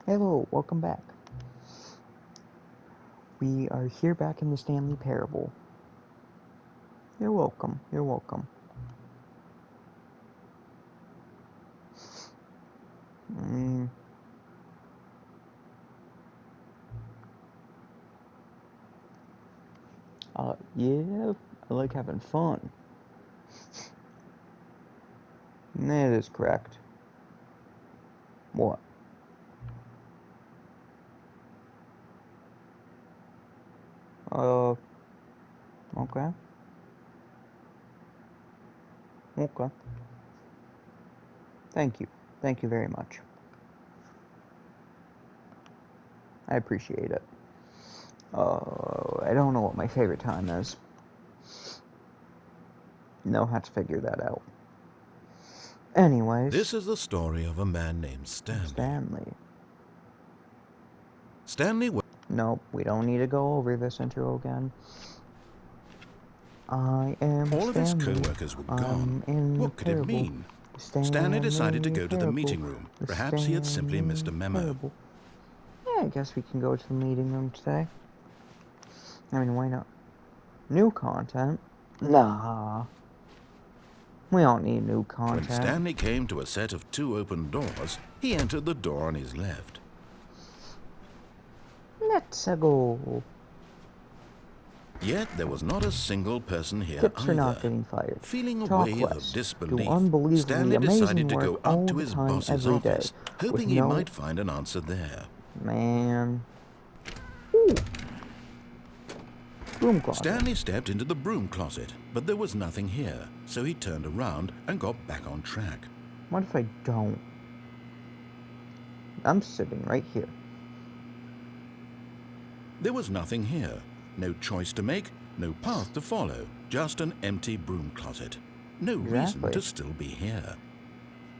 Hello, welcome back. We are here back in the Stanley Parable. You're welcome, you're welcome. Yeah, I like having fun. That is correct. What? Okay. Okay. Thank you. Thank you very much. I appreciate it. I don't know what my favorite time is. No, have to figure that out. Anyways. This is the story of a man named Stanley. Stanley. Nope, we don't need to go over this intro again. I am All Stanley. of his co-workers were gone. What could it mean? Stanley decided to go to the meeting room. Perhaps he had simply missed a memo. Yeah, I guess we can go to the meeting room today. I mean, why not? New content? Nah. We don't need new content. When Stanley came to a set of 2 open doors, he entered the door on his left. Let's go. Yet there was not a single person here Tips either. Are not getting fired. Feeling a Talk wave less. of disbelief, Stanley decided to go up to his boss's office, hoping he might find an answer there. Man. Ooh. Broom closet. Stanley stepped into the broom closet, but there was nothing here, so he turned around and got back on track. What if I don't? I'm sitting right here. There was nothing here. No choice to make, no path to follow, just an empty broom closet. No reason to still be here.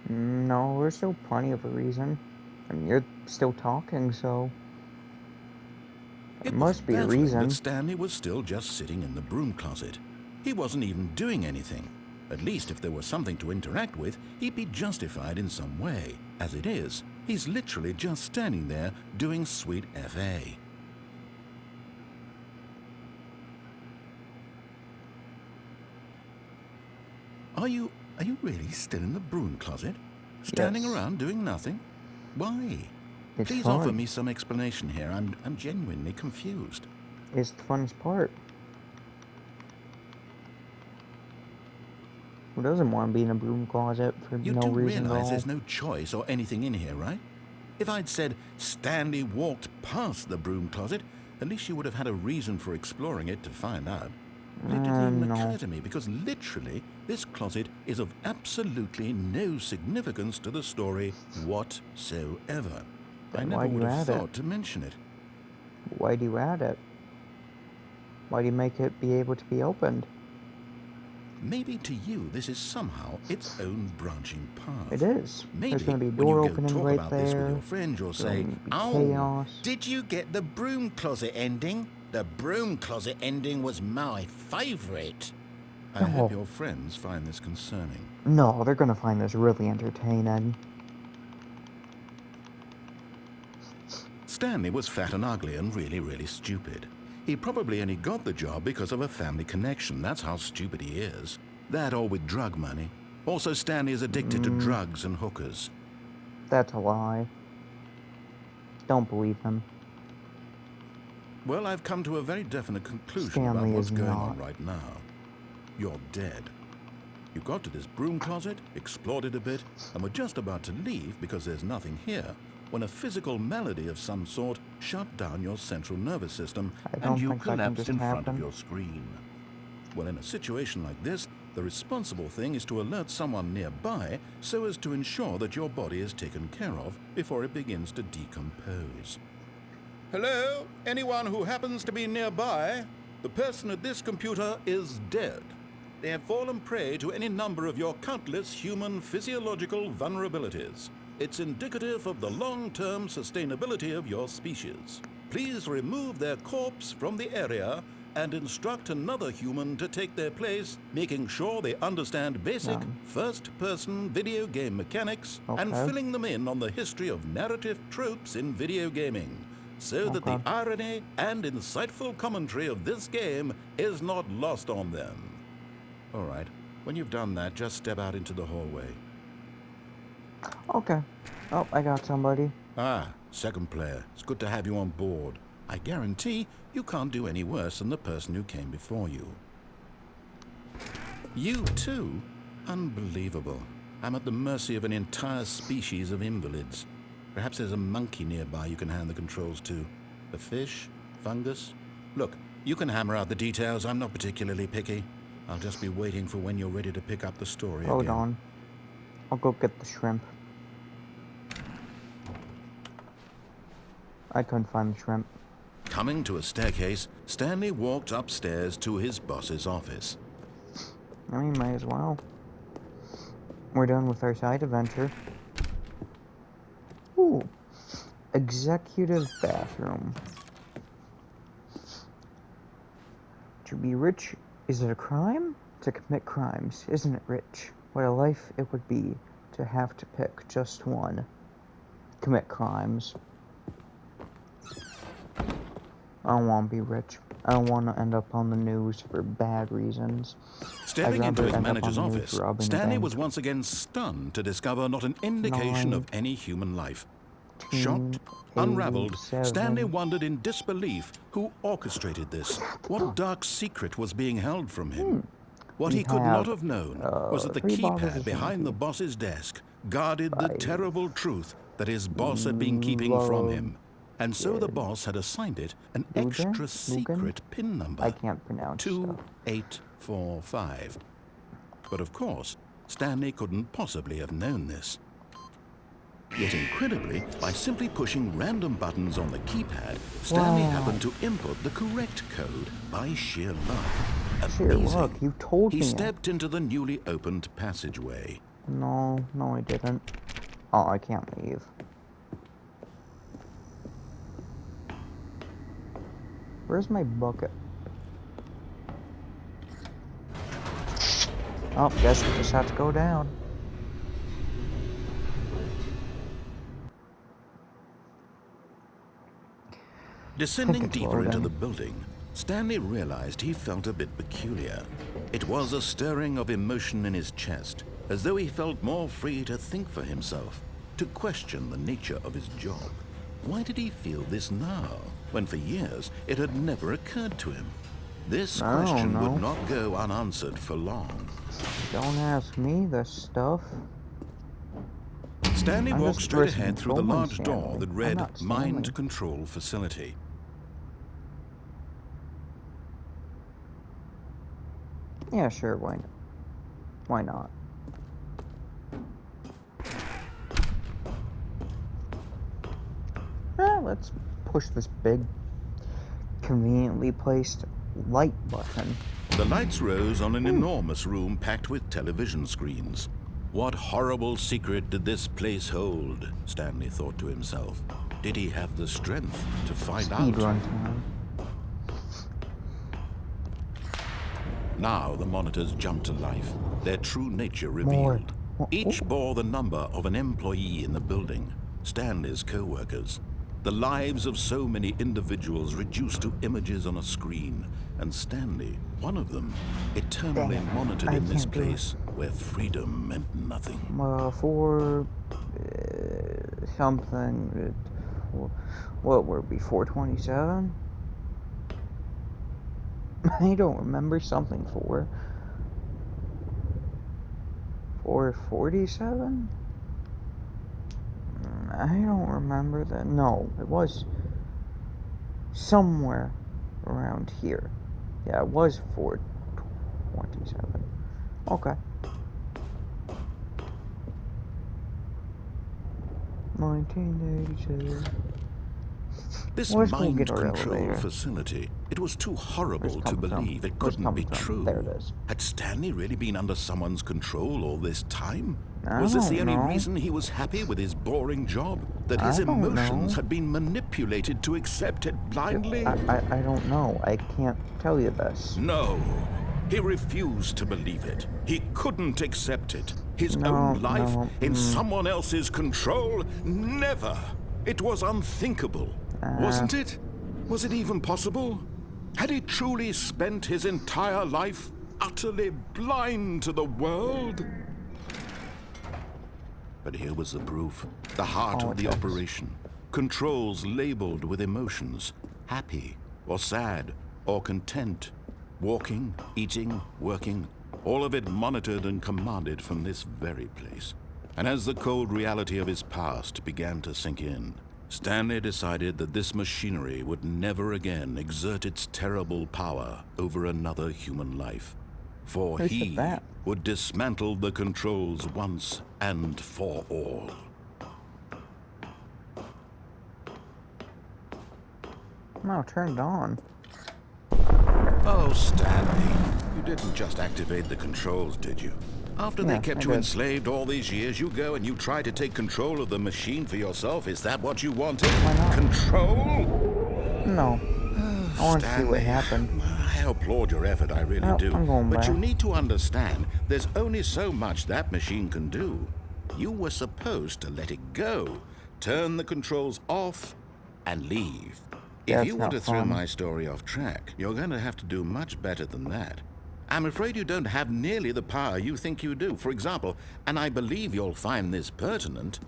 No, there's still plenty of a reason. I mean, you're still talking, so... It must be a reason. That Stanley was still just sitting in the broom closet. He wasn't even doing anything. At least if there was something to interact with, he'd be justified in some way. As it is, he's literally just standing there doing sweet FA. Are you really still in the broom closet? Standing around doing nothing? Why? Please offer me some explanation here. I'm genuinely confused. It's the funnest part. Who doesn't want to be in a broom closet for no reason at all? You do realize there's no choice or anything in here, right? If I'd said Stanley walked past the broom closet, at least you would have had a reason for exploring it to find out. But it didn't even occur to me, because literally this closet is of absolutely no significance to the story whatsoever. I never would have thought to mention it. Why do you add it? Why do you make it be able to be opened? Maybe to you this is somehow its own branching path. It is. Maybe there's going to be a door opening right about there. This with your friend, you'll say, "Oh, did you get the broom closet ending? The broom closet ending was my favorite." I hope your friends find this concerning. No, they're going to find this really entertaining. Stanley was fat and ugly and really, really stupid. He probably only got the job because of a family connection. That's how stupid he is. That or with drug money. Also, Stanley is addicted to drugs and hookers. That's a lie. Don't believe him. Well, I've come to a very definite conclusion about what's going on right now. You're dead. You got to this broom closet, explored it a bit, and were just about to leave because there's nothing here, when a physical malady of some sort shut down your central nervous system and you collapsed in front of your screen. Well, in a situation like this, the responsible thing is to alert someone nearby so as to ensure that your body is taken care of before it begins to decompose. Hello? Anyone who happens to be nearby? The person at this computer is dead. They have fallen prey to any number of your countless human physiological vulnerabilities. It's indicative of the long-term sustainability of your species. Please remove their corpse from the area and instruct another human to take their place, making sure they understand basic first-person video game mechanics and filling them in on the history of narrative tropes in video gaming, so that the irony and insightful commentary of this game is not lost on them. All right, when you've done that, just step out into the hallway. Okay. Oh, I got somebody. Ah, second player. It's good to have you on board. I guarantee you can't do any worse than the person who came before you. You too? Unbelievable. I'm at the mercy of an entire species of invalids. Perhaps there's a monkey nearby you can hand the controls to. A fish? Fungus? Look, you can hammer out the details. I'm not particularly picky. I'll just be waiting for when you're ready to pick up the story again. Hold on. I'll go get the shrimp. I couldn't find the shrimp. Coming to a staircase, Stanley walked upstairs to his boss's office. I mean, might as well. We're done with our side adventure. Ooh. Executive bathroom. To be rich, is it a crime? To commit crimes, isn't it rich? What a life it would be to have to pick just one. Commit crimes. I don't want to be rich. I don't want to end up on the news for bad reasons. Stepping into his manager's office, Stanley was once again stunned to discover not an indication of any human life. Shocked, unraveled, Stanley wondered in disbelief who orchestrated this. What dark secret was being held from him? What he could not have known was that the keypad behind the boss's desk guarded the terrible truth that his boss had been keeping from him. And so the boss had assigned it an extra secret PIN number. I can't pronounce 2845. But of course, Stanley couldn't possibly have known this. Yet incredibly, by simply pushing random buttons on the keypad, Stanley happened to input the correct code by sheer luck. Amazing. You told me. He stepped into the newly opened passageway. No, I didn't. Oh, I can't leave. Where's my bucket? Oh, guess we just have to go down. Descending deeper into the building, Stanley realized he felt a bit peculiar. It was a stirring of emotion in his chest, as though he felt more free to think for himself, to question the nature of his job. Why did he feel this now, when for years it had never occurred to him? This question would not go unanswered for long. Don't ask me this stuff. Stanley walked straight ahead through the large door that read Mind Control Facility. Yeah, sure, why not? Let's push this big, conveniently placed light button. The lights rose on an enormous room packed with television screens. What horrible secret did this place hold? Stanley thought to himself. Did he have the strength to find out? Speedrun time. Now the monitors jumped to life, their true nature revealed. Each bore the number of an employee in the building, Stanley's co-workers. The lives of so many individuals reduced to images on a screen, and Stanley, one of them, eternally monitored in this place where freedom meant nothing. Something. What were we, 427? I don't remember something for 447? I don't remember that. No, it was somewhere around here. Yeah, it was 427. Okay. 1982. This Let's go mind get our control elevator. facility, it was too horrible to Where's believe it Where's couldn't be Tum-Tum? true. There it is. Had Stanley really been under someone's control all this time? I Was this the don't only know. reason he was happy with his boring job? That his I don't emotions know. had been manipulated to accept it blindly? I don't know. I can't tell you this. No. He refused to believe it. He couldn't accept it. His No, own life no, in someone else's control? Never. It was unthinkable. Wasn't it? Was it even possible? Had he truly spent his entire life utterly blind to the world? But here was the proof. The heart of the operation. Controls labeled with emotions. Happy, or sad, or content. Walking, eating, working. All of it monitored and commanded from this very place. And as the cold reality of his past began to sink in, Stanley decided that this machinery would never again exert its terrible power over another human life. For he would dismantle the controls once and for all. No, turned on. Oh, Stanley, you didn't just activate the controls, did you? After they kept you enslaved all these years, you go and you try to take control of the machine for yourself. Is that what you wanted? Why not? Control? No. I want to see what happened. I applaud your effort, I really do. I'm going but back. you need to understand, there's only so much that machine can do. You were supposed to let it go, turn the controls off, and leave. If you want to throw my story off track, you're going to have to do much better than that. I'm afraid you don't have nearly the power you think you do. For example, and I believe you'll find this pertinent,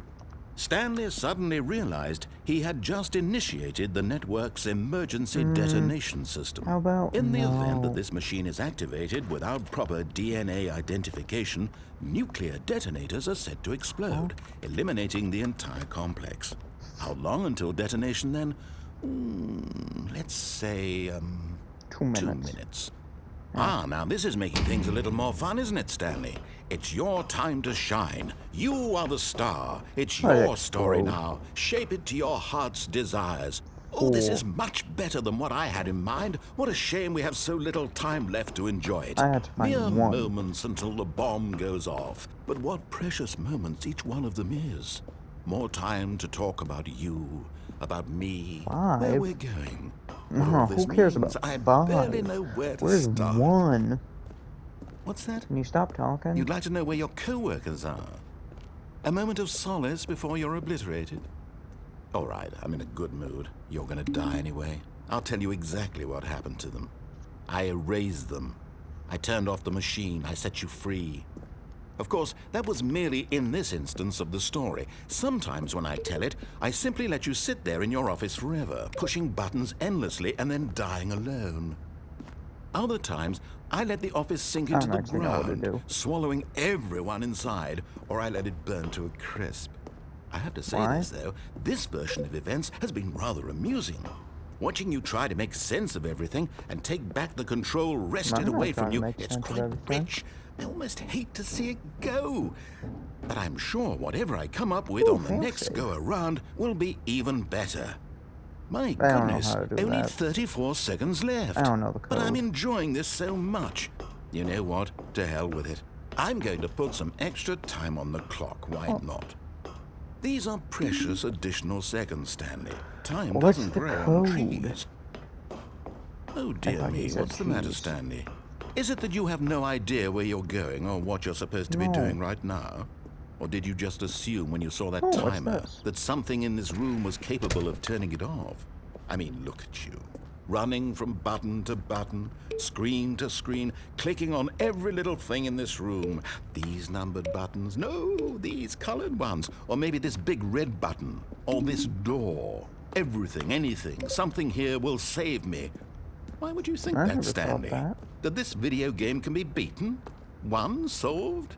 Stanley suddenly realized he had just initiated the network's emergency detonation system. How about In the event that this machine is activated without proper DNA identification, nuclear detonators are set to explode, eliminating the entire complex. How long until detonation then? Let's say, 2 minutes. 2 minutes. Ah, now this is making things a little more fun, isn't it, Stanley? It's your time to shine. You are the star. It's your story now. Shape it to your heart's desires. Oh, this is much better than what I had in mind. What a shame we have so little time left to enjoy it. I had to find Mere one. moments until the bomb goes off. But what precious moments each one of them is. More time to talk about you, about me, where we're going. Who cares about I 5? barely know where to Where's start. 1? What's that? Can you stop talking? You'd like to know where your co-workers are? A moment of solace before you're obliterated? All right, I'm in a good mood. You're gonna die anyway. I'll tell you exactly what happened to them. I erased them. I turned off the machine. I set you free. Of course, that was merely in this instance of the story. Sometimes when I tell it, I simply let you sit there in your office forever, pushing buttons endlessly and then dying alone. Other times, I let the office sink into the ground, swallowing everyone inside, or I let it burn to a crisp. I have to say this, though, this version of events has been rather amusing. Watching you try to make sense of everything and take back the control wrested away from you, it's quite rich. I almost hate to see it go. But I'm sure whatever I come up with on the next go-around will be even better. My goodness, only 34 seconds left. I don't know the code. But I'm enjoying this so much. You know what? To hell with it. I'm going to put some extra time on the clock. Why not? These are precious additional seconds, Stanley. Time doesn't grow on trees. Oh, dear me. What's the matter, Stanley? Is it that you have no idea where you're going or what you're supposed to be doing right now? Or did you just assume when you saw that timer that something in this room was capable of turning it off? I mean, look at you. Running from button to button, screen to screen, clicking on every little thing in this room. These numbered buttons, no, these colored ones. Or maybe this big red button, or this door. Everything, anything, something here will save me. Why would you think that, Stanley? That this video game can be beaten? Won? Solved?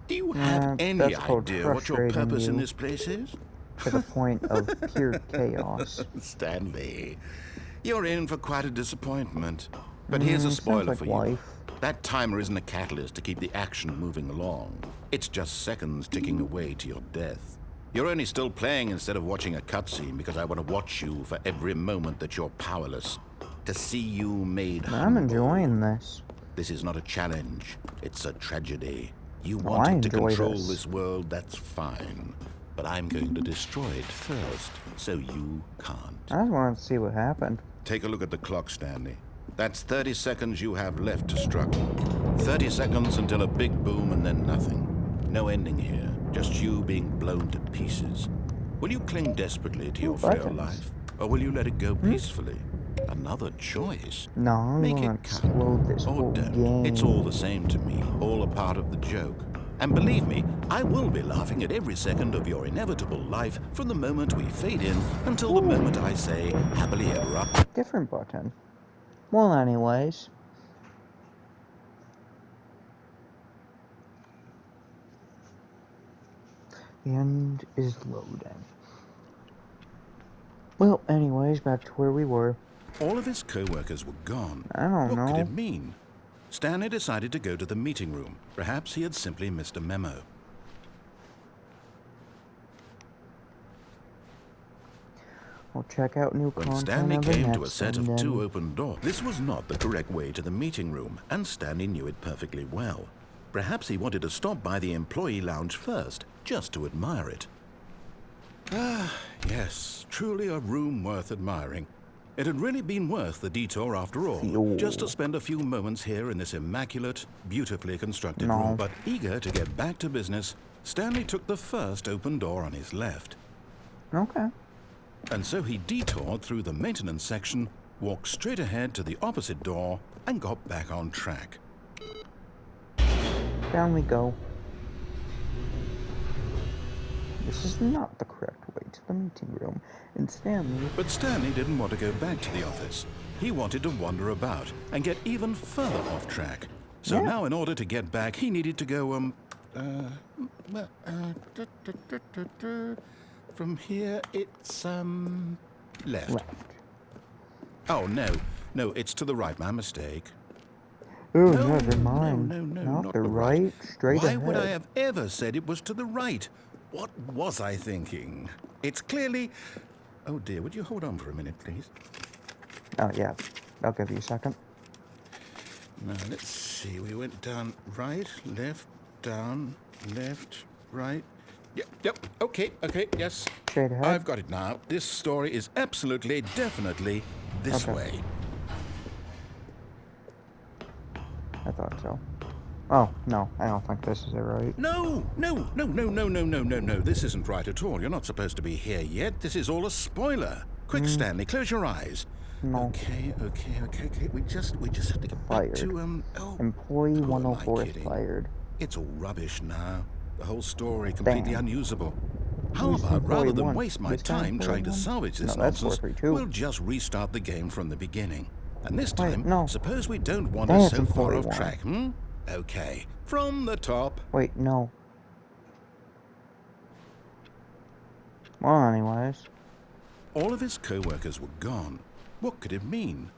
Do you have any idea what your purpose in this place is? To the point of pure chaos. Stanley, you're in for quite a disappointment. But here's a spoiler for you. That timer isn't a catalyst to keep the action moving along. It's just seconds ticking away to your death. You're only still playing instead of watching a cutscene because I want to watch you for every moment that you're powerless. To see you made humble. I'm enjoying this. This is not a challenge. It's a tragedy. You Oh, wanted to control this world, that's fine. But I'm going to destroy it first, so you can't. I just wanted to see what happened. Take a look at the clock, Stanley. That's 30 seconds you have left to struggle. 30 seconds until a big boom and then nothing. No ending here, just you being blown to pieces. Will you cling desperately to your frail life, or will you let it go peacefully? Another choice. No, I'm Make gonna it explode this whole game. It's all the same to me, all a part of the joke. And believe me, I will be laughing at every second of your inevitable life from the moment we fade in until the moment I say, happily ever after. Different button. Well, anyways. The end is loading. Well, anyways, back to where we were. All of his co-workers were gone. I don't know. What could it mean? Stanley decided to go to the meeting room. Perhaps he had simply missed a memo. We'll check out new content. When Stanley came to a set of 2 open doors, this was not the correct way to the meeting room, and Stanley knew it perfectly well. Perhaps he wanted to stop by the employee lounge first, just to admire it. Ah, yes, truly a room worth admiring. It had really been worth the detour after all, just to spend a few moments here in this immaculate, beautifully constructed room. But eager to get back to business, Stanley took the first open door on his left. Okay. And so he detoured through the maintenance section, walked straight ahead to the opposite door, and got back on track. Down we go. This is not the correct way to the meeting room. And Stanley... But Stanley didn't want to go back to the office. He wanted to wander about and get even further off track. So now in order to get back, he needed to go, from here, it's, left. Oh, no, it's to the right, my mistake. Oh, never mind. No, not the right, straight ahead. Why would I have ever said it was to the right? What was I thinking? It's clearly... Oh dear, would you hold on for a minute, please? Oh, yeah. I'll give you a second. Now, let's see. We went down right, left, down, left, right. Yep, okay, yes. Straight ahead. I've got it now. This story is absolutely, definitely this way. I thought so. Oh, no, I don't think this is it right. No. This isn't right at all. You're not supposed to be here yet. This is all a spoiler. Quick, Stanley, close your eyes. No. Okay. We just have to get back to, Employee 104 is fired. It's all rubbish now. The whole story completely unusable. How about, rather than waste my time trying to salvage this nonsense, we'll just restart the game from the beginning. And this time, suppose we don't wander so far off track, Okay, from the top. Wait, no. Well, anyways. All of his co-workers were gone. What could it mean?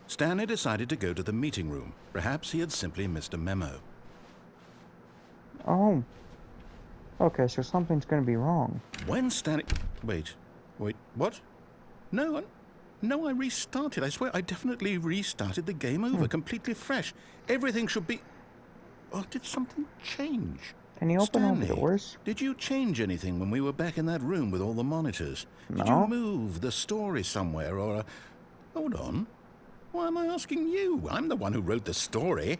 Stanley decided to go to the meeting room. Perhaps he had simply missed a memo. Oh. Okay, so something's gonna be wrong. When Stanley... Wait, what? No, I restarted. I swear I definitely restarted the game over, completely fresh. Everything should be... Oh, did something change? Can you open all the doors? Did you change anything when we were back in that room with all the monitors? Did you move the story somewhere or... Hold on. Why am I asking you? I'm the one who wrote the story. It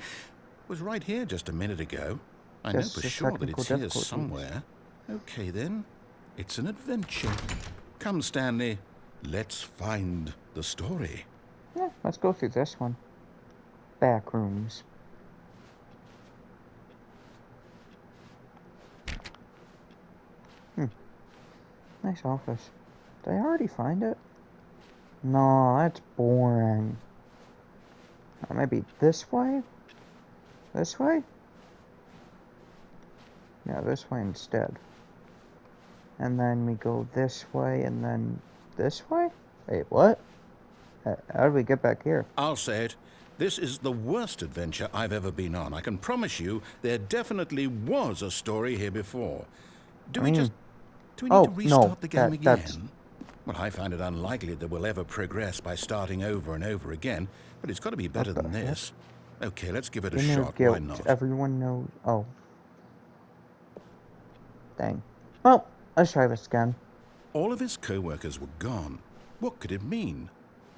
was right here just a minute ago. I know for sure that it's here somewhere. Okay, then. It's an adventure. Come, Stanley. Let's find the story. Yeah, let's go through this one. Back rooms. Nice office. Did I already find it? No, that's boring. Maybe this way? This way? Yeah, this way instead. And then we go this way, and then this way? Wait, what? How did we get back here? I'll say it. This is the worst adventure I've ever been on. I can promise you there definitely was a story here before. Do we just... Do we need to Oh, no, restart the game that's... again? Well, I find it unlikely that we'll ever progress by starting over and over again, but it's got to be better What than the heck? this. Okay, let's give it a Inner shot. Why guilt. not? Everyone knows... Oh. Dang. Well, let's try this again. All of his co-workers were gone. What could it mean?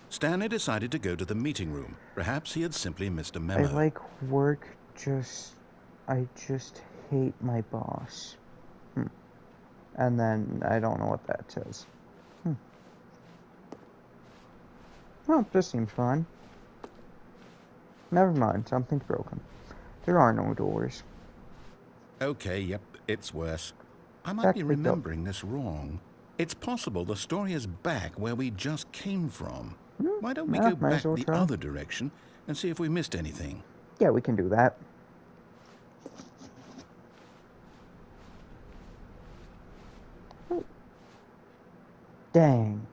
Stanley decided to go to the meeting room. Perhaps he had simply missed a memo. I like work, I just hate my boss. And then, I don't know what that says. Well, this seems fine. Never mind, something's broken. There are no doors. Okay, yep, it's worse. I might Back be we go. remembering this wrong. It's possible the story is back where we just came from. Why don't we go Might back as well the try. other direction and see if we missed anything? Yeah, we can do that. Dang.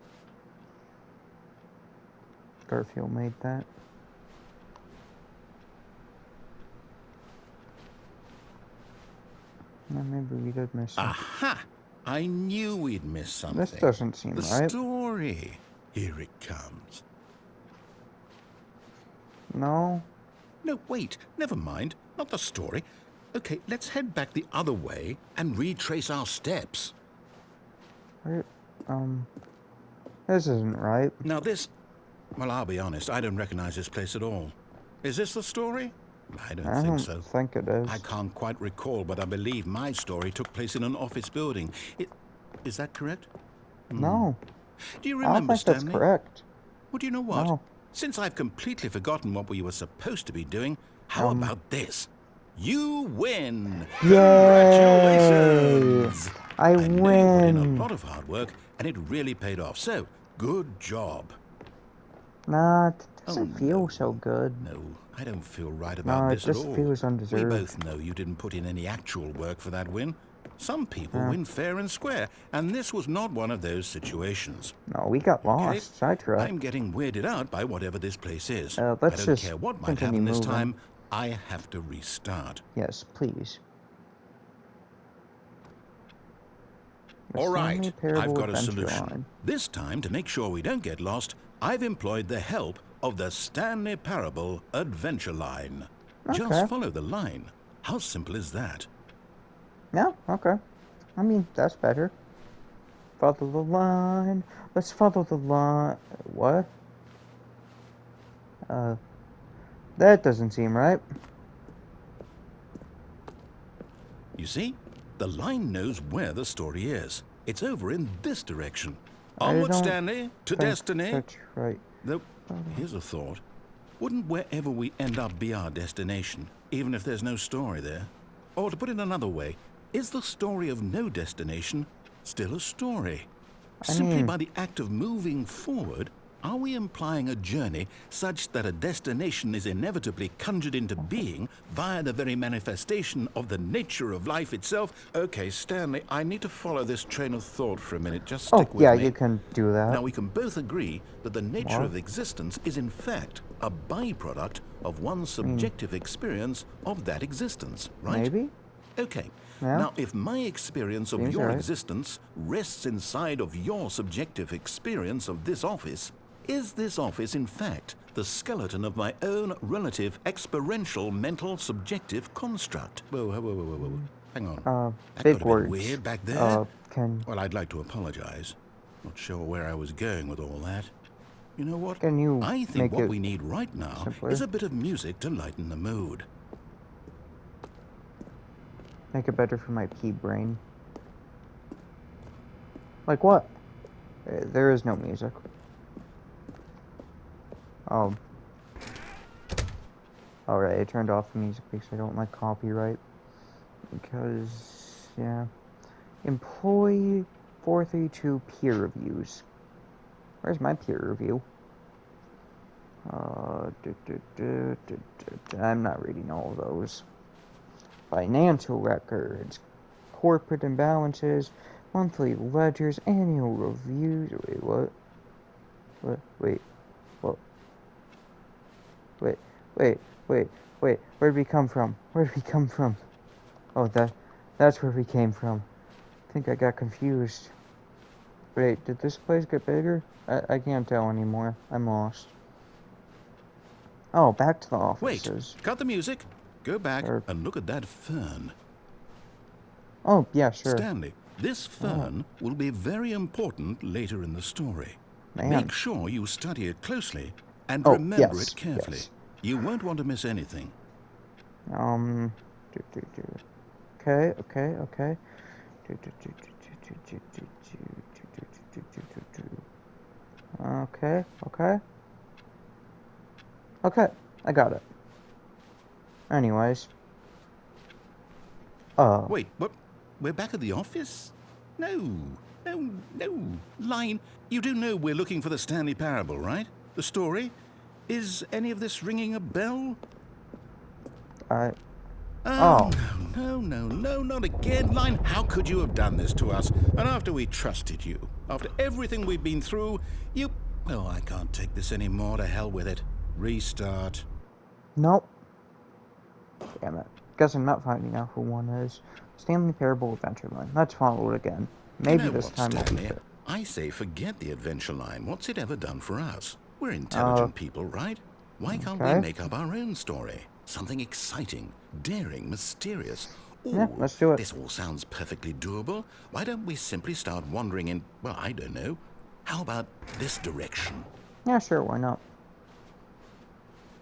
Garfield made that. Yeah, maybe we did miss something. Aha! I knew we'd miss something. This doesn't seem the right. story. Here it comes. No? No, wait. Never mind. Not the story. Okay, let's head back the other way and retrace our steps. Where, this isn't right. Now this... Well, I'll be honest. I don't recognize this place at all. Is this the story? I don't think so. Think it is. I can't quite recall, but I believe my story took place in an office building. Is that correct? No. Do you I don't remember, think Stanley? that's correct. Well, do you know what? No. Since I've completely forgotten what we were supposed to be doing, how about this? You win! Yay! Congratulations! I know you put in a win! lot of hard work, and it really paid off. So, good job. Nah, it doesn't Oh, feel no. so good. No, I don't feel right about No, it this at just all. feels We undeserved. both know you didn't put in any actual work for that win. Some people Yeah. win fair and square, and this was not one of those situations. No, we got Okay? lost. Sidetracked. I'm getting weirded out by whatever this place is. Let's I don't just care what might continue happen this moving. time. I have to restart. Yes, please. The All Stanley right, Parable I've got a Adventure solution. Line. This time, to make sure we don't get lost, I've employed the help of the Stanley Parable Adventure Line. Okay. Just follow the line. How simple is that? Yeah, okay. I mean, that's better. Follow the line. Let's follow the line. What? That doesn't seem right. You see? The line knows where the story is. It's over in this direction. Onward, Stanley, to destiny. That's right. Though, here's a thought. Wouldn't wherever we end up be our destination, even if there's no story there? Or to put it another way, is the story of no destination still a story? Simply by the act of moving forward, are we implying a journey such that a destination is inevitably conjured into being via the very manifestation of the nature of life itself? Okay, Stanley, I need to follow this train of thought for a minute. Just stick with me. Yeah, you can do that. Now, we can both agree that the nature of existence is in fact a byproduct of one's subjective experience of that existence, right? Maybe? Okay. Yeah. Now, if my experience of Seems your right. existence rests inside of your subjective experience of this office, is this office, in fact, the skeleton of my own relative experiential mental subjective construct? Whoa. Hang on. That big got a words. bit weird back there. Can Well, I'd like to apologize. Not sure where I was going with all that. You know what? Can you I think make what it we need right now simpler? is a bit of music to lighten the mood. make it better for my pea brain? Like what? There is no music. Alright, I turned off the music because I don't like copyright. Because, yeah. Employee 432 peer reviews. Where's my peer review? I'm not reading all of those. Financial records, corporate imbalances, monthly ledgers, annual reviews. Wait, what? Wait, what? Wait. Where'd we come from? Oh, that's where we came from. I think I got confused. Wait, did this place get bigger? I can't tell anymore. I'm lost. Oh, back to the Wait, offices. cut the music. Go back Or... and look at that fern. Oh, yeah, sure. Stanley, this fern will be very important later in the story. Man. Make sure you study it closely and Oh, remember yes, it carefully. yes. You won't want to miss anything. Okay, okay, okay. Okay, okay. Okay, I got it. Anyways. Oh. Wait, what? We're back at the office? No, no. Line, you do know we're looking for the Stanley Parable, right? The story? Is any of this ringing a bell? Oh. No, not again. Line, how could you have done this to us? And after we trusted you, after everything we've been through, you... Oh, I can't take this anymore. To hell with it. Restart. Nope. Damn it. Guess I'm not finding out who one is. Stanley Parable Adventure Line. Let's follow it again. Maybe you know this what, time Stanley? will be fit. I say forget the adventure line. What's it ever done for us? We're intelligent people, right? Why can't we make up our own story? Something exciting, daring, mysterious. Ooh, yeah, let's do it. This all sounds perfectly doable. Why don't we simply start wandering in, well, I don't know. How about this direction? Yeah, sure, why not?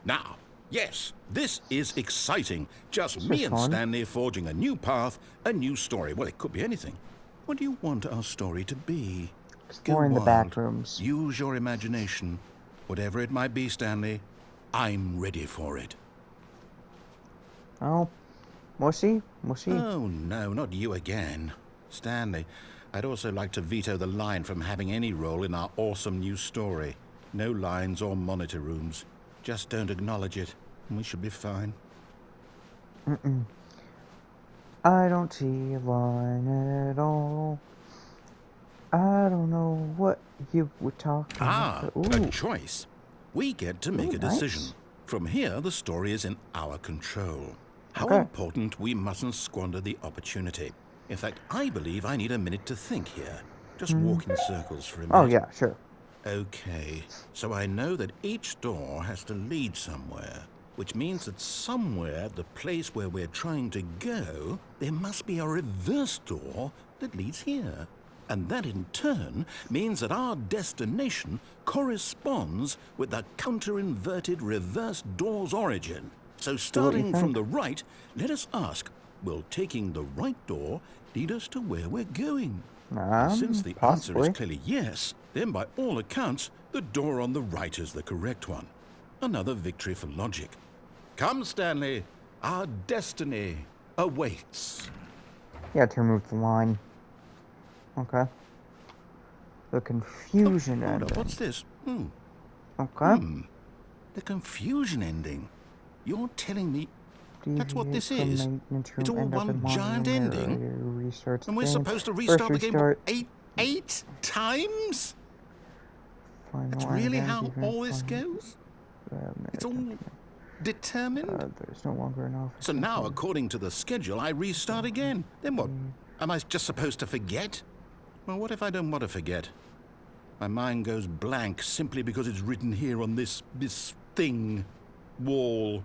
Now, yes, this is exciting. Just me and Stanley forging a new path, a new story. Well, it could be anything. What do you want our story to be? Exploring the back rooms. Use your imagination. Whatever it might be, Stanley, I'm ready for it. Oh, we'll see. Oh, no, not you again. Stanley, I'd also like to veto the line from having any role in our awesome new story. No lines or monitor rooms. Just don't acknowledge it, and we should be fine. I don't see a line at all. I don't know what you were talking about. A choice. We get to make a decision. Nice. From here, the story is in our control. How important we mustn't squander the opportunity. In fact, I believe I need a minute to think here. Just walk in circles for a minute. Oh, yeah, sure. Okay, so I know that each door has to lead somewhere, which means that somewhere at the place where we're trying to go, there must be a reverse door that leads here. And that in turn means that our destination corresponds with the counter-inverted reverse door's origin. So starting from the right, let us ask, will taking the right door lead us to where we're going? Since the answer is clearly yes, then by all accounts, the door on the right is the correct one. Another victory for logic. Come, Stanley, our destiny awaits. Yeah, to remove the line. Okay. The confusion ending. What's this? Okay. The confusion ending. You're telling me that's what this is? It's all one giant ending? And we're supposed to restart the game eight times? That's really how all this goes? It's all determined? There's no longer enough. So now, according to the schedule, I restart again. Then what? Am I just supposed to forget? Well, what if I don't want to forget? My mind goes blank simply because it's written here on this thing, wall.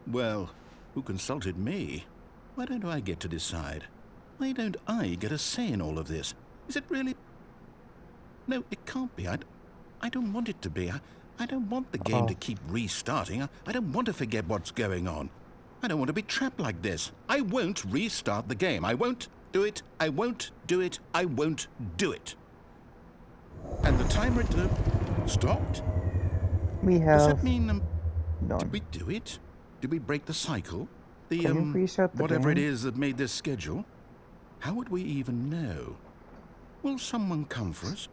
Well, who consulted me? Why don't I get to decide? Why don't I get a say in all of this? Is it really? No, it can't be. I don't want it to be. I don't want the game to keep restarting. I don't want to forget what's going on. I don't want to be trapped like this. I won't restart the game. I won't do it. I won't do it. I won't do it. And the timer stopped? We have... Does that mean... did we do it? Did we break the cycle? Whatever it is that made this schedule? How would we even know? Will someone come for us?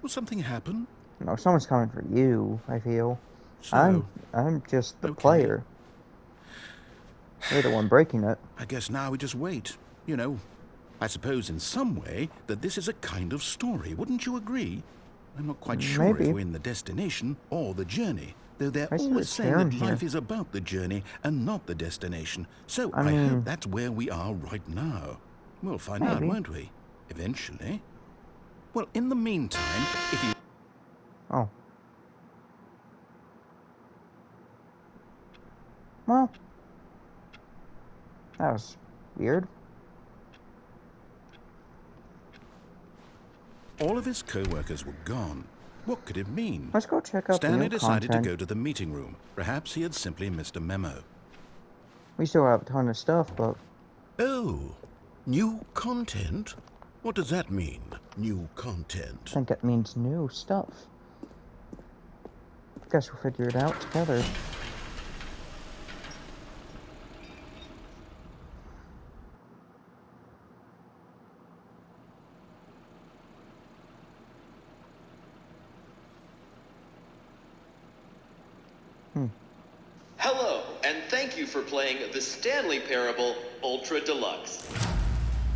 Will something happen? No, someone's coming for you, I feel. So, I'm just the player. You're the one breaking it. I guess now we just wait. You know, I suppose in some way that this is a kind of story. Wouldn't you agree? I'm not quite sure if we're in the destination or the journey. Though they're always saying that life is about the journey and not the destination. So I hope that's where we are right now. We'll find out, won't we? Eventually. Well, in the meantime, if you... Oh. Well. That was weird. All of his co-workers were gone. What could it mean? Let's go check out Stanley the new decided content. to go to the meeting room. Perhaps he had simply missed a memo. We still have a ton of stuff, but... Oh, new content? What does that mean, new content? I think it means new stuff. Guess we'll figure it out together. Hello, and thank you for playing The Stanley Parable Ultra Deluxe.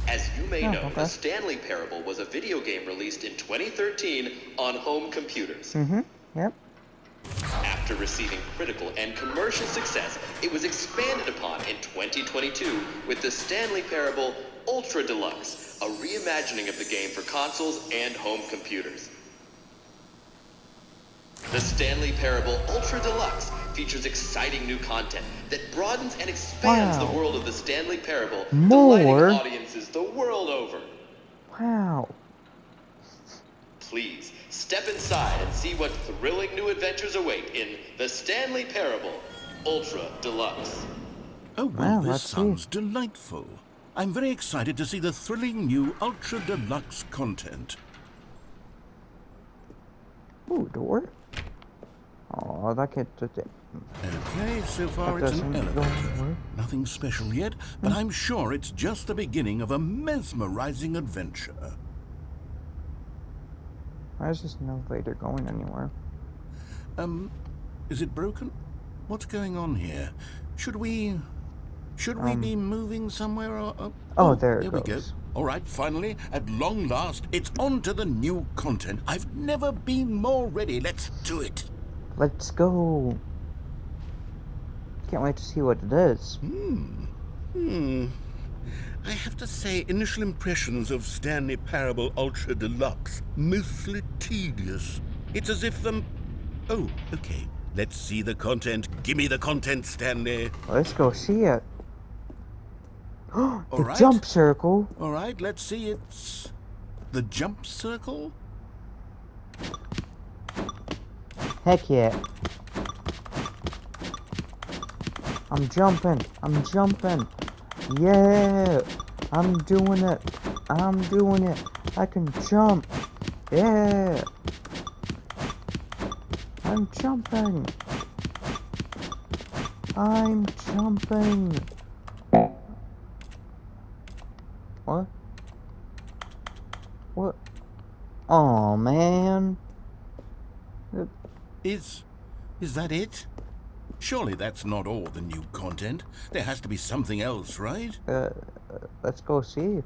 As you may know, okay. The Stanley Parable was a video game released in 2013 on home computers. Yep. After receiving critical and commercial success, it was expanded upon in 2022 with The Stanley Parable Ultra Deluxe, a reimagining of the game for consoles and home computers. The Stanley Parable Ultra Deluxe features exciting new content that broadens and expands the world of the Stanley Parable, delighting audiences the world over. Wow. Please, step inside and see what thrilling new adventures await in The Stanley Parable Ultra Deluxe. Oh, well, Wow, this sounds delightful. I'm very excited to see the thrilling new Ultra Deluxe content. Ooh, door. Oh, that kid did it. Okay, so far it's an elevator. Nothing special yet, but I'm sure it's just the beginning of a mesmerizing adventure. Why is this elevator going anywhere? Is it broken? What's going on here? Should we be moving somewhere or... Oh, there we go. All right, finally, at long last, it's on to the new content. I've never been more ready. Let's do it. Let's go. Can't wait to see what it is. I have to say, initial impressions of Stanley Parable Ultra Deluxe, mostly tedious. It's as if Oh, okay. Let's see the content. Gimme the content, Stanley. Let's go see it. The right. jump circle. All right, let's see. It's the jump circle? Heck yeah. I'm jumping. I'm jumping. Yeah. I'm doing it. I'm doing it. I can jump. Yeah. I'm jumping. I'm jumping. What? What? Oh man. Is that it? Surely that's not all the new content. There has to be something else, right? Let's go see.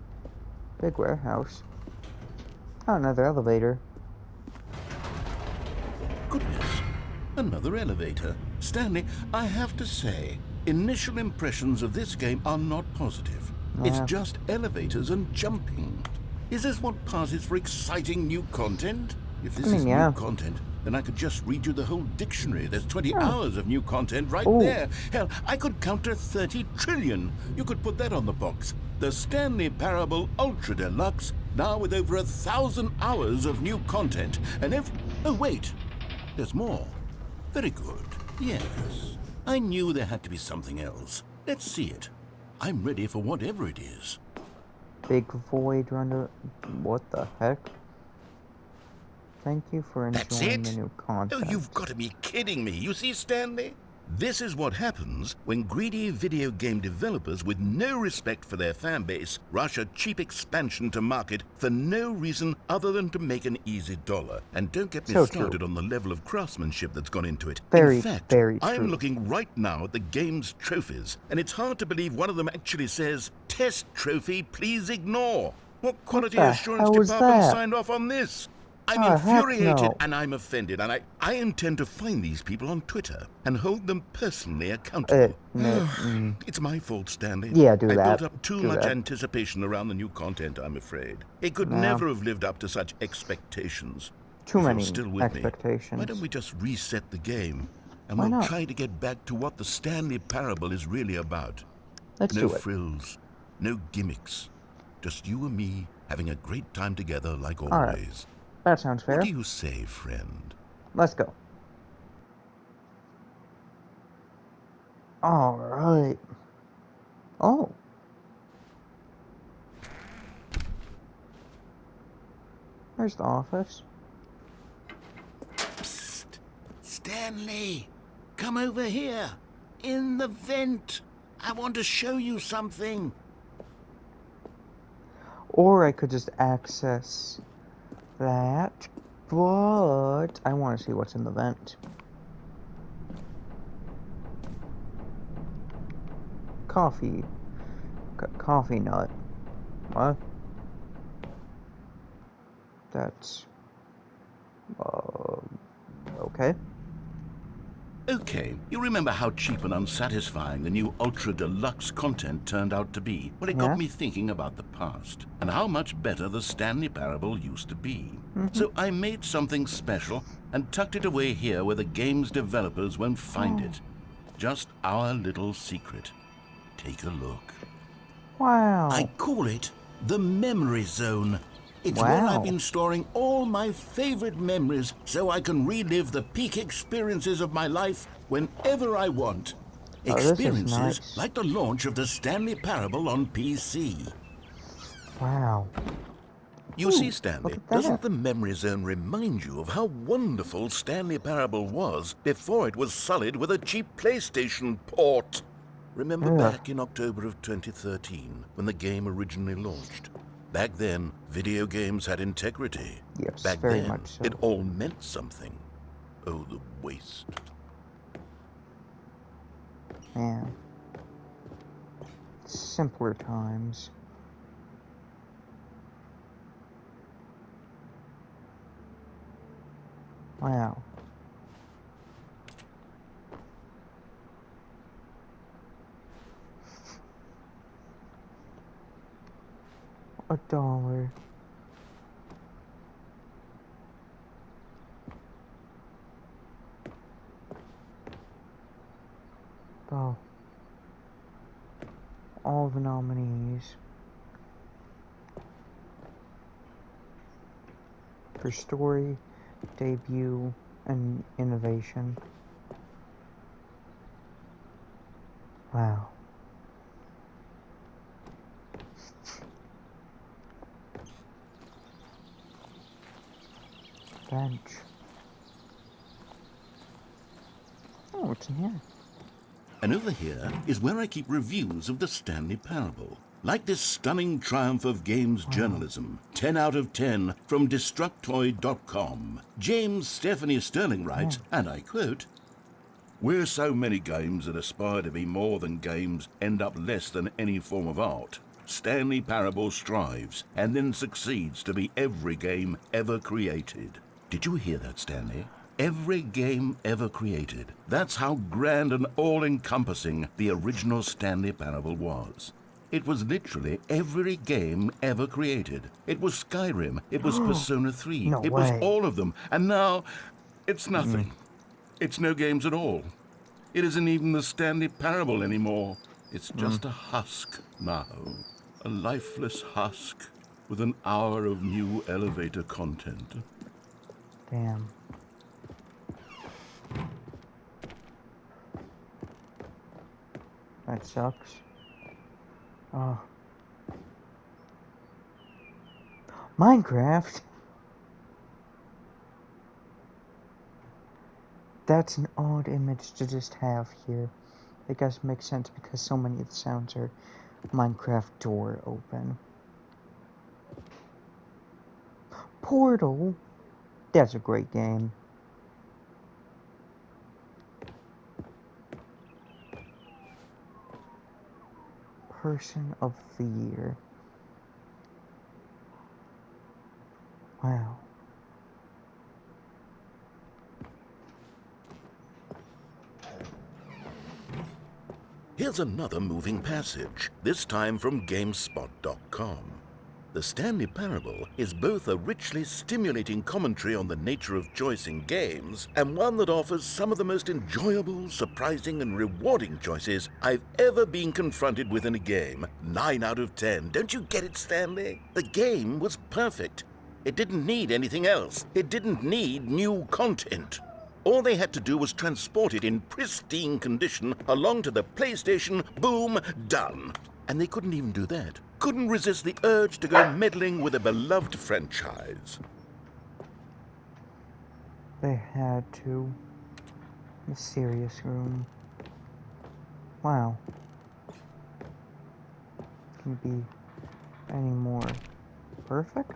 Big warehouse. Oh, another elevator. Goodness. Another elevator. Stanley, I have to say, initial impressions of this game are not positive. Yeah. It's just elevators and jumping. Is this what passes for exciting new content? If this is new content, then I could just read you the whole dictionary. There's 20 hours of new content right there. Hell, I could counter 30 trillion. You could put that on the box. The Stanley Parable Ultra Deluxe, now with over 1,000 hours of new content. And oh, wait. There's more. Very good. Yes. I knew there had to be something else. Let's see it. I'm ready for whatever it is. Big void runner. What the heck? Thank you for enjoying the new content. Oh, you've got to be kidding me. You see, Stanley? This is what happens when greedy video game developers with no respect for their fan base rush a cheap expansion to market for no reason other than to make an easy dollar. And don't get me started on the level of craftsmanship that's gone into it. In fact, I'm looking right now at the game's trophies, and it's hard to believe one of them actually says, "Test trophy, please ignore." What quality assurance department signed off on this? I'm Oh, heck infuriated no. and I'm offended, and I intend to find these people on Twitter and hold them personally accountable. It's my fault, Stanley. Yeah, do I that. built up too Do much that. anticipation around the new content, I'm afraid. It could No. never have lived up to such expectations. Too If you're many still with me, expectations. why don't we just reset the game? And Why we'll not? try to get back to what the Stanley Parable is really about. Let's No do it. frills, no gimmicks. Just you and me having a great time together like Alright. always. That sounds fair. What do you say, friend? Let's go. Alright. Oh. There's the office. Psst! Stanley! Come over here! In the vent! I want to show you something! Or I could just access that. But I want to see what's in the vent. Coffee. Coffee nut. What? That's... okay. Okay, you remember how cheap and unsatisfying the new Ultra Deluxe content turned out to be? Well, it got Yeah. me thinking about the past, and how much better the Stanley Parable used to be. So I made something special, and tucked it away here where the game's developers won't find it. Just our little secret. Take a look. Wow. I call it the Memory Zone. It's Wow. where I've been storing all my favorite memories so I can relive the peak experiences of my life whenever I want. Oh, this is Experiences nice. like the launch of the Stanley Parable on PC. Wow. You Ooh, see, look Stanley, at that. doesn't the Memory Zone remind you of how wonderful Stanley Parable was before it was sullied with a cheap PlayStation port? Remember back in October of 2013 when the game originally launched? Back then, video games had integrity. Yes, Back very then, much so. it all meant something. Oh, the waste. Man. Simpler times. Wow. $1. Oh. All the nominees. For story, debut, and innovation. Wow. Bench. Oh, what's in here? And over here is where I keep reviews of the Stanley Parable. Like this stunning triumph of games journalism, 10 out of 10 from Destructoid.com. James Stephanie Sterling writes, and I quote, "Where so many games that aspire to be more than games end up less than any form of art, Stanley Parable strives and then succeeds to be every game ever created." Did you hear that, Stanley? Every game ever created. That's how grand and all-encompassing the original Stanley Parable was. It was literally every game ever created. It was Skyrim, it was Persona 3, No it was way. all of them, and now it's nothing. It's no games at all. It isn't even the Stanley Parable anymore. It's just a husk now. A lifeless husk with an hour of new elevator content. Damn. That sucks. Oh. Minecraft? That's an odd image to just have here. It does make sense because so many of the sounds are Minecraft door open. Portal? That's a great game. Person of the Year. Wow. Here's another moving passage, this time from GameSpot.com. The Stanley Parable is both a richly stimulating commentary on the nature of choice in games and one that offers some of the most enjoyable, surprising, and rewarding choices I've ever been confronted with in a game. 9 out of 10. Don't you get it, Stanley? The game was perfect. It didn't need anything else. It didn't need new content. All they had to do was transport it in pristine condition along to the PlayStation. Boom, done. And they couldn't even do that. Couldn't resist the urge to go meddling with a beloved franchise. They had to. The serious room. Wow. Can it be any more perfect?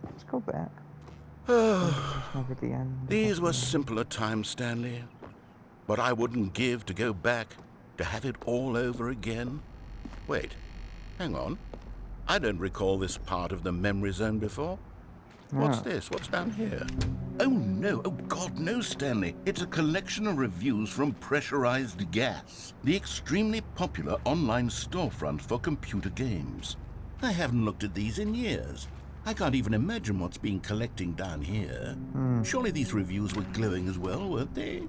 Let's go back. Over the end. These were simpler times, Stanley. But I wouldn't give to go back, to have it all over again. Wait, hang on. I don't recall this part of the memory zone before. What's this? What's down here? Oh no, oh God, no, Stanley. It's a collection of reviews from Pressurized Gas, the extremely popular online storefront for computer games. I haven't looked at these in years. I can't even imagine what's been collecting down here. Surely these reviews were glowing as well, weren't they?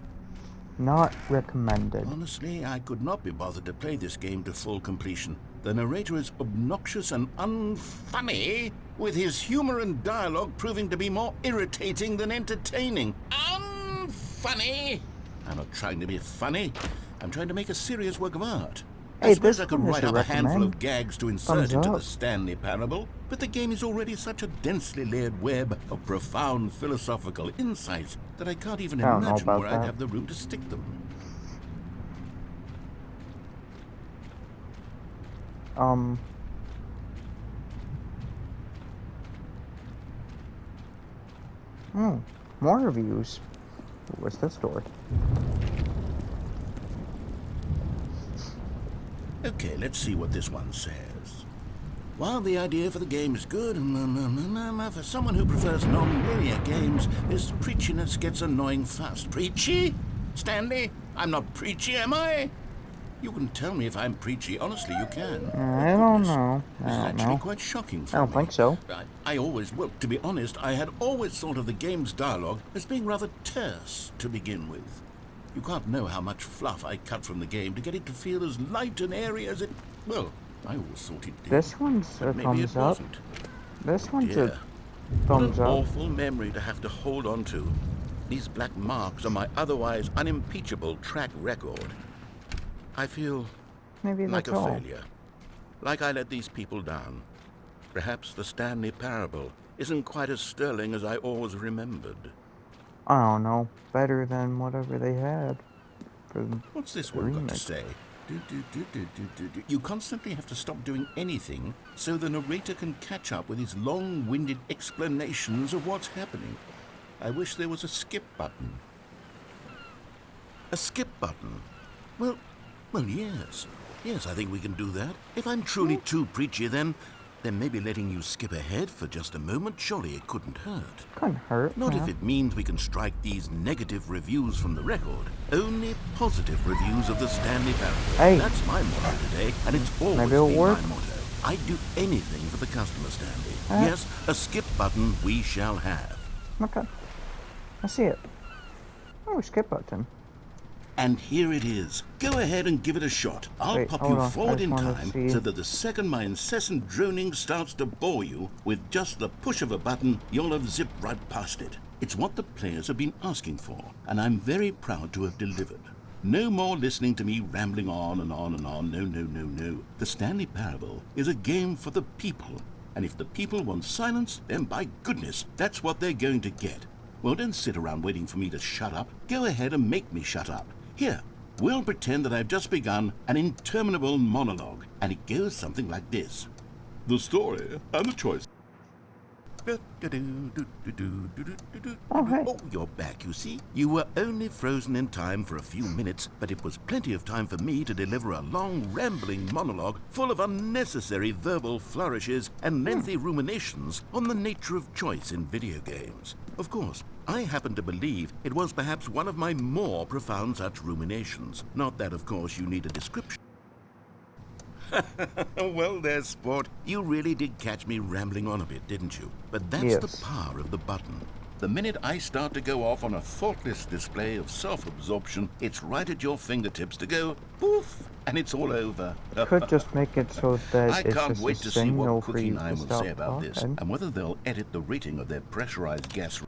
Not recommended. Honestly, I could not be bothered to play this game to full completion. The narrator is obnoxious and unfunny, with his humor and dialogue proving to be more irritating than entertaining. Unfunny! I'm not trying to be funny. I'm trying to make a serious work of art. I suppose I could write up a handful of gags to insert into the Stanley Parable, but the game is already such a densely layered web of profound philosophical insights that I can't even imagine where I'd have the room to stick them. More reviews. What's this door? Okay, let's see what this one says. While the idea for the game is good, for someone who prefers non-linear games, this preachiness gets annoying fast. Preachy? Stanley? I'm not preachy, am I? You can tell me if I'm preachy. Honestly, you can. I don't know. This is actually quite shocking for me. I don't think so. I always, well, to be honest, I had always thought of the game's dialogue as being rather terse to begin with. You can't know how much fluff I cut from the game to get it to feel as light and airy as it... Well, I always thought it did. This one's a thumbs up. This one's a thumbs up. What an awful memory to have to hold on to. These black marks on my otherwise unimpeachable track record. I feel like a failure. Like I let these people down. Perhaps the Stanley Parable isn't quite as sterling as I always remembered. I don't know. Better than whatever they had. What's this one got to say? You constantly have to stop doing anything so the narrator can catch up with his long-winded explanations of what's happening. I wish there was a skip button. A skip button? Well, yes. Yes, I think we can do that. If I'm truly too preachy, then maybe letting you skip ahead for just a moment, surely it couldn't hurt. Couldn't hurt. Not if it means we can strike these negative reviews from the record. Only positive reviews of the Stanley Parable. Hey. That's my motto today, and it's always been my motto. I'd do anything for the customer, Stanley. Yes, a skip button we shall have. Okay. I see it. Oh, skip button. And here it is. Go ahead and give it a shot. I'll pop you forward in time so that the second my incessant droning starts to bore you, with just the push of a button, you'll have zipped right past it. It's what the players have been asking for, and I'm very proud to have delivered. No more listening to me rambling on and on and on. No. The Stanley Parable is a game for the people, and if the people want silence, then by goodness, that's what they're going to get. Well, don't sit around waiting for me to shut up. Go ahead and make me shut up. Here, we'll pretend that I've just begun an interminable monologue, and it goes something like this. The story and the choice. Oh, hey. Oh, you're back, you see. You were only frozen in time for a few minutes, but it was plenty of time for me to deliver a long, rambling monologue full of unnecessary verbal flourishes and lengthy ruminations on the nature of choice in video games. Of course, I happen to believe it was perhaps one of my more profound such ruminations. Not that, of course, you need a description. Well, there, sport. You really did catch me rambling on a bit, didn't you? But that's Yes. the power of the button. The minute I start to go off on a thoughtless display of self-absorption, it's right at your fingertips to go poof, and it's all over. Could just make it so that I it's can't just wait a to see signal what for Cookie you Nine to will stop say about this, talking. and whether they'll edit the rating of their pressurized gas.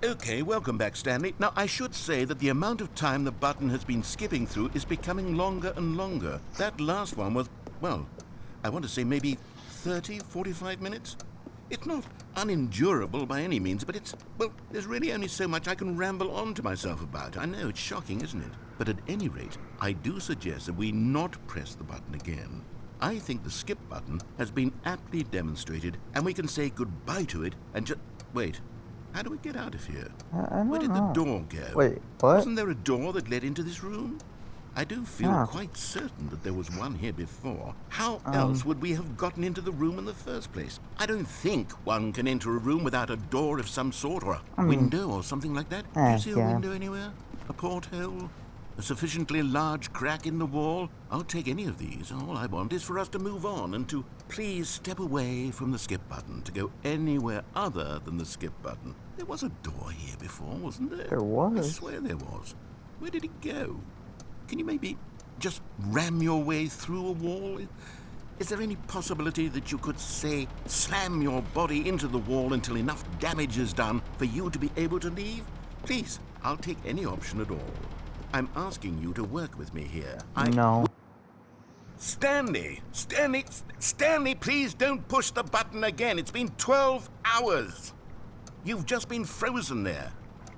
Okay, welcome back, Stanley. Now, I should say that the amount of time the button has been skipping through is becoming longer and longer. That last one was, well, I want to say maybe 30, 45 minutes? It's not unendurable by any means, but it's, well, there's really only so much I can ramble on to myself about. I know, it's shocking, isn't it? But at any rate, I do suggest that we not press the button again. I think the skip button has been aptly demonstrated, and we can say goodbye to it and just... Wait, how do we get out of here? I don't Where did the know. door go? Wait, what? Wasn't there a door that led into this room? I do feel Ah. quite certain that there was one here before. How else would we have gotten into the room in the first place? I don't think one can enter a room without a door of some sort, or a window or something like that. Do you see a yeah. window anywhere? A porthole? A sufficiently large crack in the wall? I'll take any of these. All I want is for us to move on and to please step away from the skip button, to go anywhere other than the skip button. There was a door here before, wasn't there? There was. I swear there was. Where did it go? Can you maybe just ram your way through a wall? Is there any possibility that you could, say, slam your body into the wall until enough damage is done for you to be able to leave? Please, I'll take any option at all. I'm asking you to work with me here. No. Stanley, please don't push the button again. It's been 12 hours. You've just been frozen there.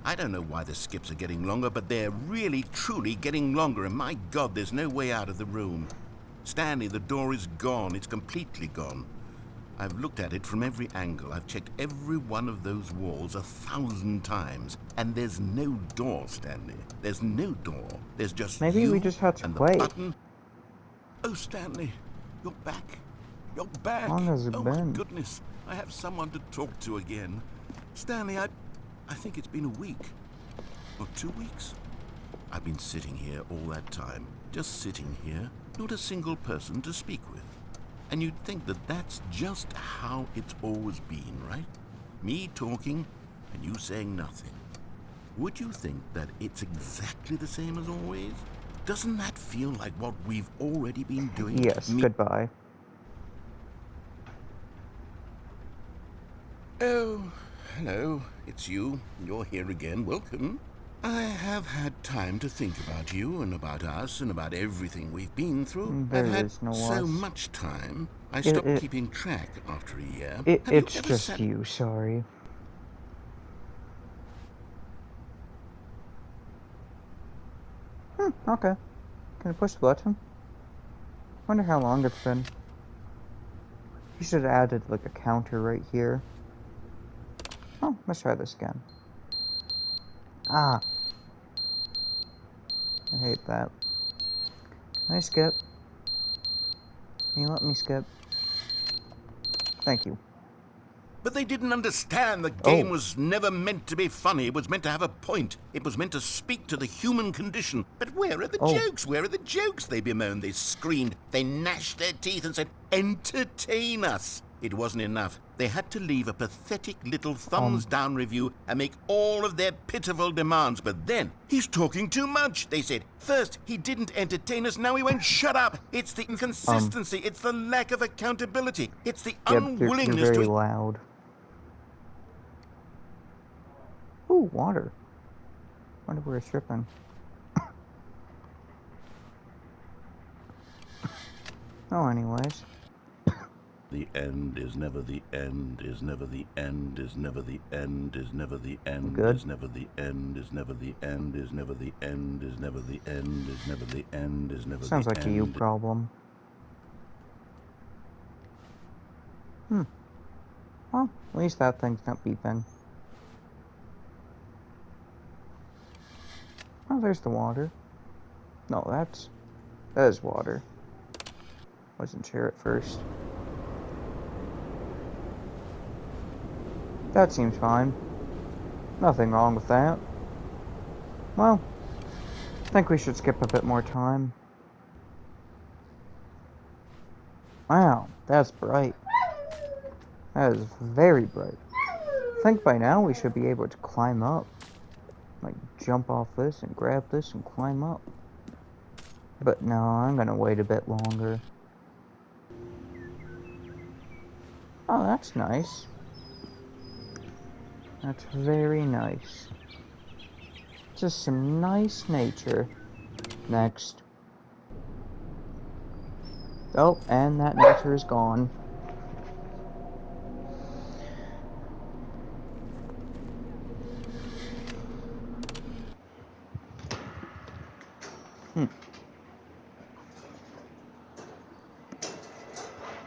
I don't know why the skips are getting longer, but they're really, truly getting longer, and my God, there's no way out of the room. Stanley, the door is gone. It's completely gone. I've looked at it from every angle. I've checked every one of those walls 1,000 times, and there's no door, Stanley. There's no door. There's just Maybe you we just have to and wait. the button. Oh, Stanley, you're back. You're back. How long has it oh been? My goodness, I have someone to talk to again. Stanley, I think it's been a week or 2 weeks. I've been sitting here all that time, just sitting here, not a single person to speak with. And you'd think that that's just how it's always been, right? Me talking and you saying nothing. Would you think that it's exactly the same as always? Doesn't that feel like what we've already been doing? Yes, goodbye. Oh, hello, it's you. You're here again. Welcome. I have had time to think about you and about us and about everything we've been through. There I've had is no so us. much time. I stopped it- keeping track after a year. Have It's you ever just sat- you, sorry. Okay. Can I push the button? Wonder how long it's been. You should have added like a counter right here. Oh, let's try this again. Ah. I hate that. Can I skip? Can you let me skip? Thank you. But they didn't understand the game Oh. was never meant to be funny. It was meant to have a point. It was meant to speak to the human condition. But where are the Oh. jokes? Where are the jokes? They bemoaned, they screamed, they gnashed their teeth and said, entertain us. It wasn't enough. They had to leave a pathetic little thumbs-down review and make all of their pitiful demands. But then, he's talking too much, they said. First, he didn't entertain us, now he won't shut up. It's the inconsistency, it's the lack of accountability, it's the Yep, unwillingness you're very to... loud. Ooh, water. Wonder where it's dripping. Oh, anyways. The end is never the end, is never the end, is never the end, is never the end, Good. is never the end, is never the end, is never the end, is never the end, is never the end, is never the end. Sounds like a you problem. Well, at least that thing's not beeping. Oh, there's the water. No, that is water. Wasn't sure at first. That seems fine. Nothing wrong with that. Well, I think we should skip a bit more time. Wow, that's bright. That is very bright. I think by now we should be able to climb up. Like, jump off this and grab this and climb up. But no, I'm gonna wait a bit longer. Oh, that's nice. That's very nice. Just some nice nature. Next. Oh, and that nature is gone.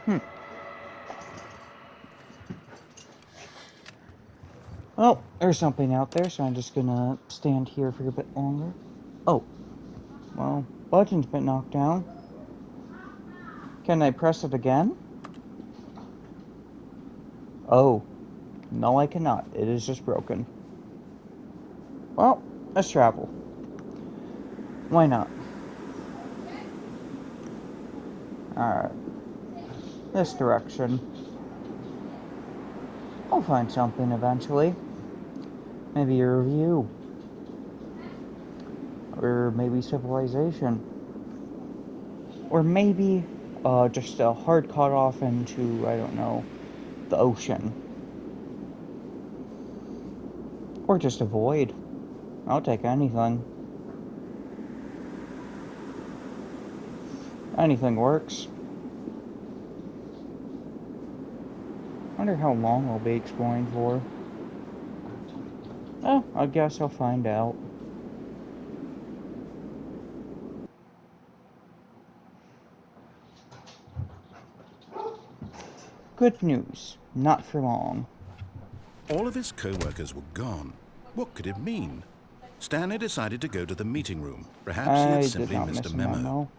Hmm. Well, there's something out there, so I'm just gonna stand here for a bit longer. Oh. Well, button's been knocked down. Can I press it again? Oh. No, I cannot. It is just broken. Well, let's travel. Why not? Alright. This direction. I'll find something eventually. Maybe a review. Or maybe civilization. Or maybe just a hard cut off into, I don't know, the ocean. Or just a void. I'll take anything. Anything works. Wonder how long I'll be exploring for. Oh, I guess I'll find out. Good news. Not for long. All of his co-workers were gone. What could it mean? Stanley decided to go to the meeting room. Perhaps he had I did simply not missed miss a a memo. memo.